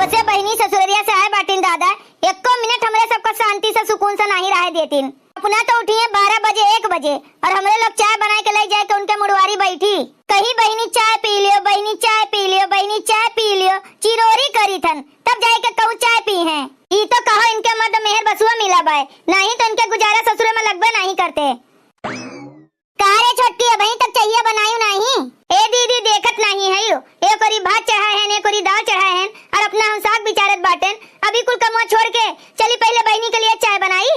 जब से बहनी ससुरिया से आए बाटिन दादा, एको मिनट हमरे सबका शांति से सुकून से नहीं रहे देतीन। अपना तो उठिए 12 बजे 1 बजे और हमरे लोग चाय बना के ले जाए के उनके मुड़वारी बैठी कहीं बहनी चाय पी लियो, बहनी चाय पी लियो, बहनी चाय पी लियो, चिरोरी करी थन, तब जाए के कहूँ चाय पी है। ई तो कहो इनके मर्द मेहर बसुआ मिला बाय, नहीं तो इनके गुजारा ससुरे में लगबे नहीं करते। कारे छोटकी है भाई तक चाहिए बनायू नहीं। ए दीदी देखत नहीं है यो, एक ओरी भात चढ़ा है, एक ओरी दाल चढ़ा है और अपना हम साग बिचारत बाटेन। अभी कुल कमुआ छोड़ के चली पहले बहनी के लिए चाय बनाई।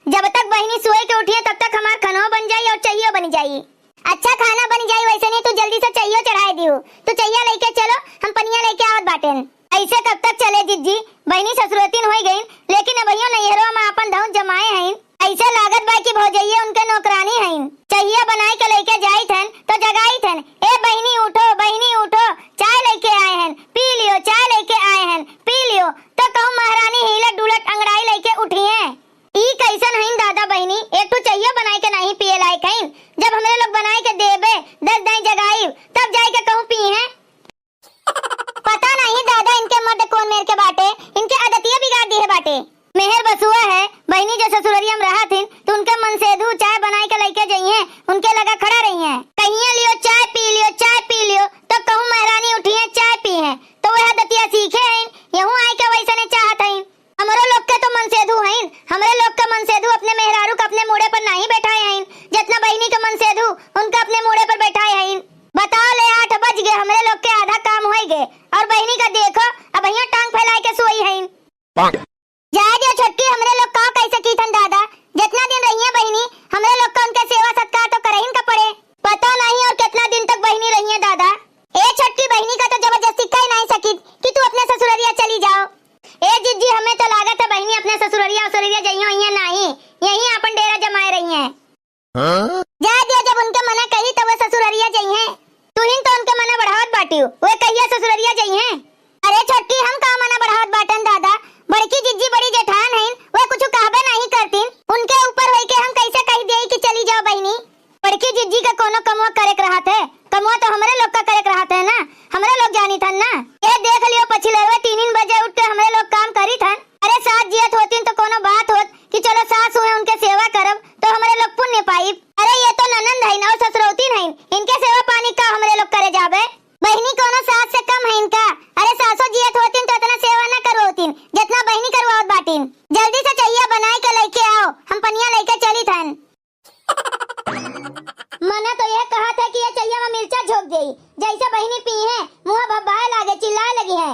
जब तक बहनी सोए के उठिए तब तक हमार खाना बन जाई और चाहिए बन जाई। अच्छा खाना बन जाई वैसे नहीं तो जल्दी से चाहिए चढ़ाए दियो। तो चाहिए लेके चलो, हम पनिया लेके आवत बाटेन। ऐसे कब तक चले जिज्जी, बहनी ससुरतीन हो गईन लेकिन अबहियो नैहरो में अपन धौन जमाए हैं। ऐसे लागत बा कि भौजैया उनके नौकरानी हैं। चाहिए बनाई के लेके जाई थन तो जगाई थन, ए बहनी उठो चाय लेके आए हैं, पी लियो, चाय लेके आए हैं, पी लियो। तो कहूँ महारानी हिलत डुलट अंगड़ाई लेके उठिए। ई कैसन हईन दादा बहनी, एक तो चाहिए बनाई के नहीं पिए लायक हईन। जब हमरे लोग बनाई के देबे 10 दाई जगाई तब जाए के कहूँ पी है। पता नहीं दादा इनके मर्द कौन मेर के बाटे, इनके आदतियां बिगाड़ दी है बाटे। मेहर बसुआ है बहनी जो ससुररिया में रहा थी तो उनके मन से दू चाय बनाई के लेके जाइए, उनके लगा खड़ा रही है। कहिए लियो चाय पी लियो, चाय पी लियो, तो कहूँ महारानी उठिए चाय पी है। तो वह आदतियां सीखे हैं, यहूँ आए के वैसे नहीं चाहत हैं। हमरो लोग के तो मन सेधु हैं, हमरे लोग का मन सेधु अपने मेहरारू का अपने मोड़े पर नहीं बैठाए हैं, जितना बहनी का मन सेधु उनका अपने मोड़े पर बैठाए हैं। बताओ ले 8 बज गए, हमरे लोग के आधा काम हो गए और बहनी का देखो अब यहाँ टांग फैलाए के सोई हैं। जाए जो छटकी हमरे लोग का कैसे की थन दादा, जितना दिन रही है बहनी हमरे लोग का उनके सेवा सत्कार तो करहिन का पड़े। पता नहीं और कितना दिन तक बहनी रही है दादा। ए छटकी बहनी का तो जबरदस्ती कह नहीं सकी कि तू अपने ससुररिया चली जाओ। ए जिज्जी हमें तो लागत है बहनी अपने ससुररिया उसुररिया जइयो यहाँ नहीं, यहीं अपन डेरा जमाए रही है। जाए दियो जब उनके मना कही तो वो ससुररिया जइए, तू ही तो उनके मना बढ़ावत बाटी वे कहिए ससुररिया जइए। अरे छटकी हम का मना बढ़ावत बाटन दादा, बड़की जिज्जी बड़ी जेठान हैं, वे कुछ कहबे नहीं करतीन, उनके ऊपर होई के हम कैसे कह दिए कि चली जाओ बहनी। बड़की जिज्जी का कोनो कमुआ करे के रहत है, कमुआ तो हमरे लोग का करे के रहत है ना, हमरे लोग जानी थन ना। ये देख लियो पछिलरवे 3 बजे उठ के हमरे लोग काम करी थन। अरे साथ जियत होतीन तो कोनो बात होत कि चलो सास हुए उनके सेवा करब तो हमरे लोग पुण्य पाई। अरे ये तो ननंद है और ससुरौतीन है, इनके सेवा पानी का हमरे लोग करे जाबे। बहनी कोनो सास से कम है इनका। अरे सासो जियत होतीन तो इतना सेवा न करवतीन जितना बहनी करवावत बाटीन। जल्दी से चाहिए बनाई के लेके आओ, हम पनिया लेके चली थन। मना तो यह कहा था कि ये चाहिए में मिर्चा झोंक देई, जैसे बहनी पी है मुँह भब्बाए लागे चिल्लाए लगी है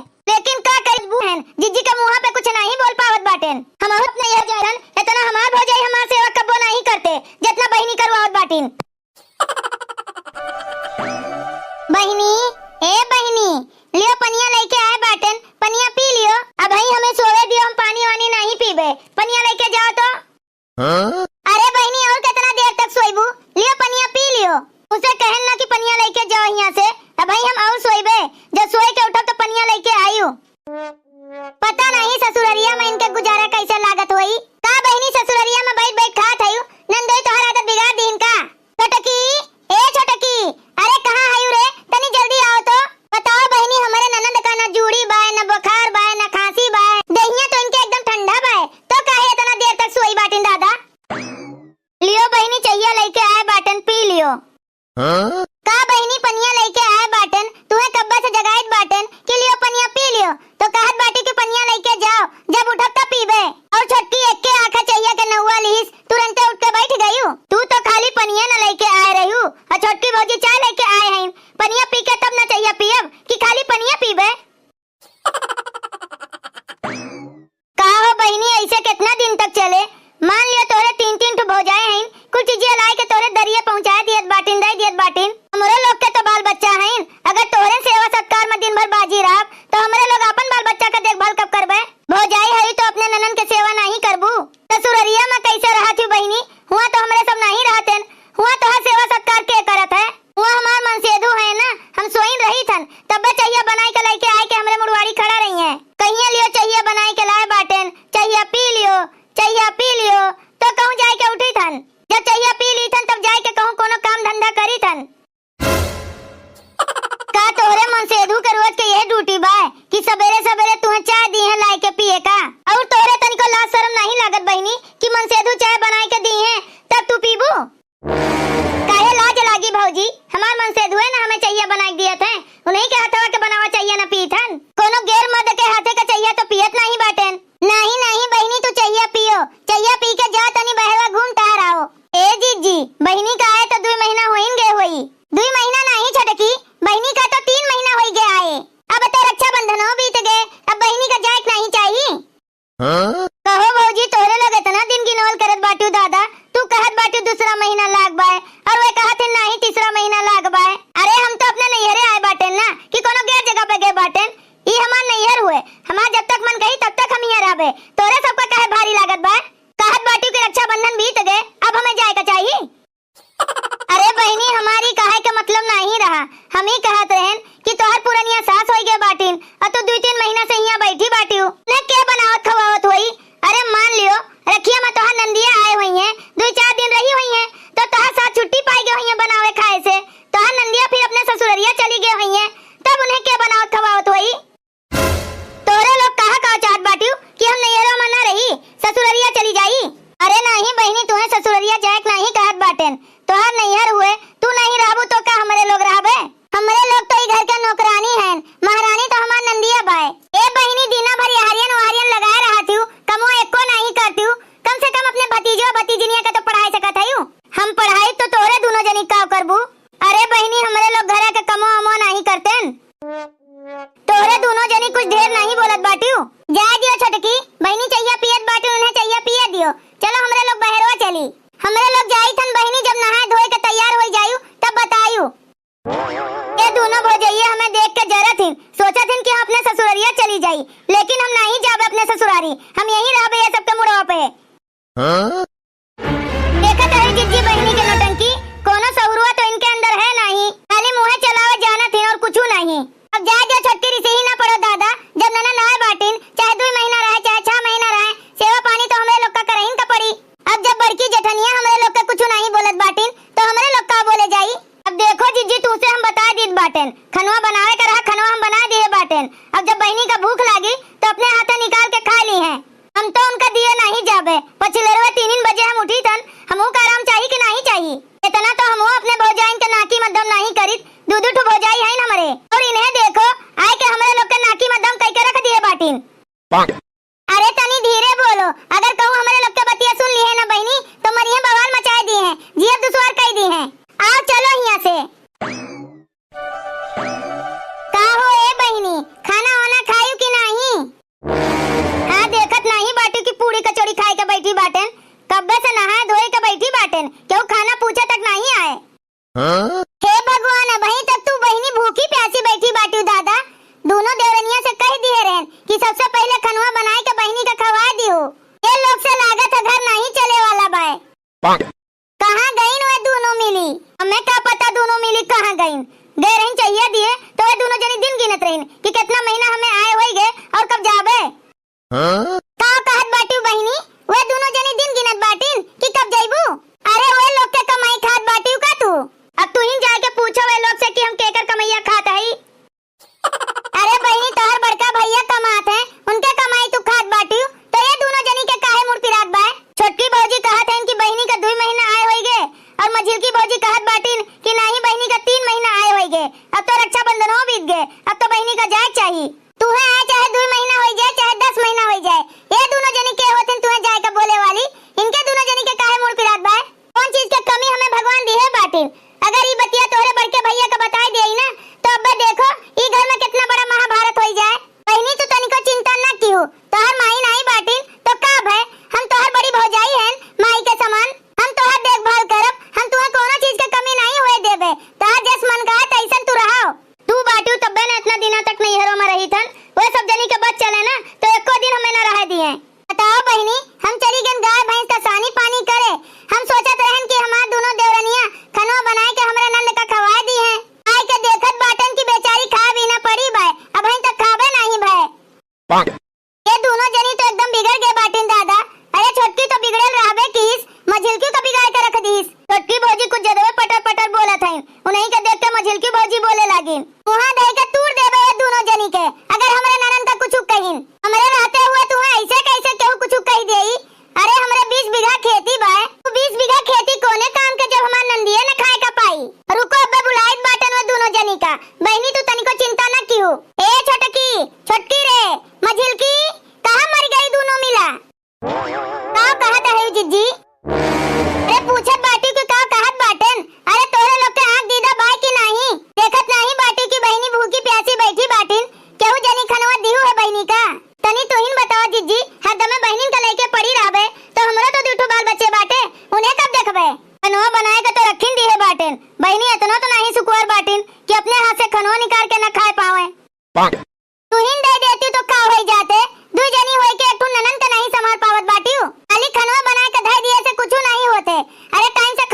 दोनों जनी कुछ ढेर नहीं बोलत बाटियो। जाए दियो छोटकी, बहनी चाहिए पियत बाटी, उन्हें चाहिए पिए दियो। चलो हमरे लोग बहरवा चली। हमरे लोग जाई थन बहनी, जब नहाए धोए के तैयार हो जायू तब बतायू। ये दोनों भौजाइये हमें देख के जरा थी, सोचा थी कि हम अपने ससुरारिया चली जाई, लेकिन हम नहीं जाबे अपने ससुरारी, हम यहीं रहबे ये सबके मुड़वा पे। देखत है जिज्जी बहनी के नौटंकी, कोनो सहुरुआ तो इनके अंदर है नहीं, खाली मुंह चलावे जाना थी और कुछ नहीं। अब जा जा छोटकी रिसे ही ना पड़ो दादा, जब नना नाय बाटिन, चाहे 2 महीना रहे चाहे 6 महीना रहे, सेवा पानी तो हमरे लोग का करहिन का पड़ी। अब जब बड़की जेठनिया हमरे लोग का कुछ नहीं बोलत बाटिन, तो हमरे लोग का बोले जाई। अब देखो जिज्जी तुझसे हम बता दीत बाटेन, खनवा बनावे का रहा, खनवा हम बना दिए बाटेन। अब जब बहनी का भूख लागी तो अपने हाथ निकाल के खा ली है। हम तो उनका दिए नहीं जाबे, पछिलरवा 3 बजे हम उठी थन, हमहू का आराम चाहिए कि नहीं चाहिए। इतना तो हमहू अपने भौजाइन के नाकी मध्यम नहीं करित, 2-2 भौजाई है हमरे, और इन्हें देखो आए के हमरे लोग के नाकी मध्यम कई के रख दिए बाटिन। अरे तनी धीरे बोलो, अगर कहूँ हमरे लोग के बतिया सुन ली है ना बहनी तो मरिए बवाल मचाए दी है, जियब दुश्वार कह दी है। आओ चलो यहाँ से। का हो ए बहनी, खाना वाना खायू कि नहीं? हाँ देखत नहीं बाटी की पूरी कचौड़ी खाए के बैठी बाटेन, कब्बे से नहाए धोए के बैठी बाटेन, क्यों खाना पूछे तक नहीं आए। हे भगवान, भाई तक तू बहनी भूखी प्यासी बैठी बाटी दादा। दोनों देवरनिया से कह दिए रहन कि सबसे पहले खनवा बनाए के बहनी का खवा दियो। ये लोग से लागत है घर नहीं चले वाला बाय। कहाँ गईन वे दोनों मिली? हमें क्या पता दोनों मिली कहाँ गईन। गए रहीन चाहिए दिए तो वे दोनों जनी दिन गिनत रहीन कि कितना महीना हमें आए होई गए और कब जाबे। का कहत बाटी बहनी, वे दोनों जनी दिन गिनत बाटिन कि कब जाइबू? अरे वे लोग के कमाई खात बाटी का तू? अब तू ही जाके पूछो वे लोग से कि हम केकर कमैया खात हई। अरे बहनी तोहर बड़का भैया कमात है, उनके कमाई तू खात बाटी, तो ये दोनों जनी के काहे मुड़ पिरात बाय? छोटकी भौजी कहत है कि बहनी का 2 महीना आए होई गए, और मझिलकी भौजी कहत बाटिन कि नहीं बहनी का 3 महीना आए होई गए। अब तो रक्षाबंधन हो बीत गए, अब तो बहनी का जाए चाहिए। तू है आए चाहे 2 महीना होई जाए चाहे 10 महीना होई जाए, ये दोनों जनी के होतन तू है जाए का बोले वाली, इनके दोनों जनी के काहे मुड़ पिरात बाय? कौन चीज के कमी हमें भगवान दी है बाटिन? अगर ये बतिया तोहरे बड़के भैया का बताई देई ना तो अब देखो ई घर में कितना बड़ा महाभारत होई जाए। बहनी तू तनिको चिंता ना कियो, तोहर माई नहीं बाटिन तो का भय, हम तोहर बड़ी भौजाई हैं माई के समान, हम तोहर देखभाल करब, हम तुम्हें कोनो चीज के कमी नहीं होए देबे। तोहर जस मन का तैसन तू रहो। तू बाटू तब्बे ने इतना दिना तक नहीं हरो में रही थन, वो सब जनी के बच चले ना तो एको दिन हमें ना रह दिए। बताओ बहनी, हम चली गन गाय भैंस का सानी पानी करे, हम सोचत रहन कि हमार दोनों देवरनिया खनवा बनाए के हमरे नंद का खवा दी है। आए के देखत बाटन की बेचारी खा भी ना पड़ी भाई, अब हम तक खावे नहीं भाई। ये दोनों जनी तो एकदम बिगड़ गए बाटिन दादा। अरे छोटकी तो बिगड़ल रहबे किस, मझिलकी का बिगाड़ के रख दीस। छोटकी भौजी कुछ जदवे पटर पटर बोलत है, उन्हीं के देख के मझिलकी भौजी बोले लागिन, मुहा दे के तूड़ देबे ये दोनों जनी के। अगर हमरे ननन का कुछ कहिन, हमरे रहते हुए तू ऐसे कैसे केहू कुछ कह देई? अरे हमरे 20 बीघा खेती बा, तू 20 बीघा खेती कोने काम के जब हमार नंदिये ने खाए का पाई। रुको अबे बुलाइत बाटन वे दोनों जनी का। बहनी तू तनिको चिंता ना कियो। ए छोटकी, छोटकी रे मझिलकी, कहां मर गई दोनों मिला? का कहत है जिज्जी? अरे पूछत बाटी कि का कहत बाटन? अरे तोरे लोग के आंख दीदा बाय कि नहीं? देखत नहीं बाटी की बहनी भूखी प्यासी बैठी बाटिन, केहू जनी खनवा दिहु है बहनी का? तनी तोहिन बताओ जिज्जी, हरदम बहनिन का लेके पड़ी रहबे तो हमरो तो 2 बाल बच्चे बाटे, उन्हें कब देखबे? खनवा बनाए के तो रखिन दी है बाटिन, बहनी इतना तो नहीं सुकुआर बाटिन कि अपने हाथ से खनवा निकाल के न खाए पावे। तुहिन दे देती तो का होई जाते, 2 जनी होई के एक ननन का नहीं संभाल पावत बाटियो। खाली खनवा बनाए के धई दिए से कुछ नहीं होते। अरे टाइम से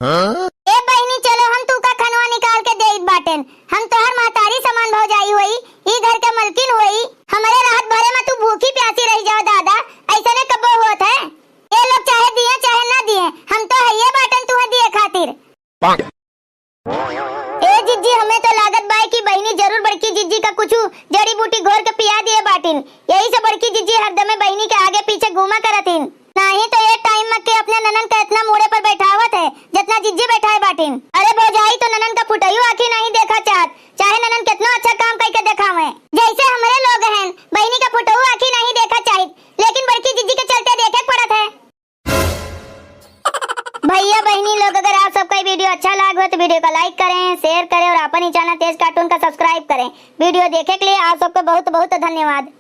ए बहनी चलो हम तू का खनवा निकाल के देत बाटेन। हम तोहर महतारी समान भौजाई होई, ई घर के मलकिन होई। हमारे रात भरे में तू भूखी प्यासी रह जाओ दादा, ऐसा ने कबो होत है। ये लोग चाहे दिए चाहे ना दिए, हम तो हइये बाटन तुहे दिए खातिर। ए जिज्जी हमें तो लागत बाई की बहनी जरूर बड़की जिज्जी का कुछ जड़ी बूटी घोर के पिया दिए बाटिन। यही से बड़की जिज्जी हरदमे बहनी के आगे पीछे घूमा करतिन। नहीं तो ये टाइम में के अपने ननन का इतना मोड़े पर बैठावत है जितना जिज्जी बैठाए बाटिन। अरे भौजाई तो ननन का फुटइयो आखी नहीं देखा चाहत, चाहे ननन कितना अच्छा काम करके दिखावे। जैसे हमारे लोग हैं बहनी का फुटऊ आखी नहीं देखा चाहिए, लेकिन बड़की जिज्जी के चलते देखे पड़त है। भैया बहनी लोग अगर आप सबका ये वीडियो अच्छा लगा हो तो वीडियो को लाइक करें, शेयर करें और अपन ही चैनल तेज कार्टून का सब्सक्राइब करें। वीडियो देखने के लिए आप सबको बहुत बहुत धन्यवाद।